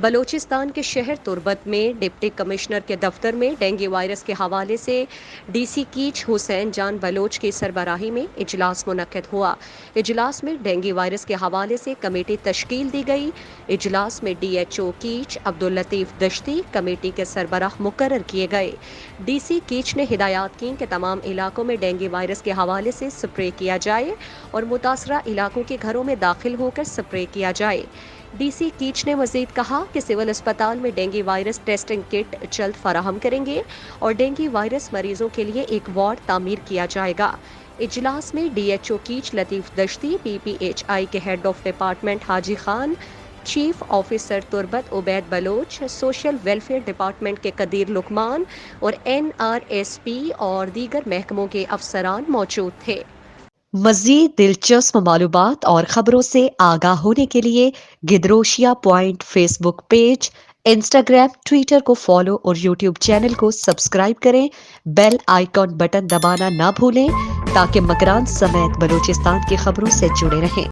بلوچستان کے شہر تربت میں ڈپٹی کمشنر کے دفتر میں ڈینگی وائرس کے حوالے سے ڈی سی کیچ حسین جان بلوچ کی سربراہی میں اجلاس منعقد ہوا۔ اجلاس میں ڈینگی وائرس کے حوالے سے کمیٹی تشکیل دی گئی۔ اجلاس میں D H O Kech Abdullatif Dashti committee کے سربراہ مقرر کیے گئے۔ ڈی سی کیچ نے ہدایات کی کہ تمام علاقوں میں ڈینگی وائرس کے حوالے سے سپرے کیا جائے اور متاثرہ علاقوں کے گھروں میں داخل ہو کر سپرے کیا جائے۔ ڈی سی کیچ نے مزید کہا کہ سول اسپتال میں ڈینگی وائرس ٹیسٹنگ کٹ جلد فراہم کریں گے اور ڈینگی وائرس مریضوں کے لیے ایک وارڈ تعمیر کیا جائے گا۔ اجلاس میں D H O Kech Latif Dashti, P P H I کے head of department Haji Khan, chief officer Turbat Ubaid Baloch, social welfare department کے قدیر لقمان اور این آر ایس پی اور دیگر محکموں کے افسران موجود تھے۔ مزید دلچسپ معلومات اور خبروں سے آگاہ ہونے کے لیے Gedrosia point Facebook page, Instagram, Twitter کو فالو اور یوٹیوب چینل کو سبسکرائب کریں۔ بیل آئیکن بٹن دبانا نہ بھولیں تاکہ مکران سمیت بلوچستان کی خبروں سے جڑے رہیں۔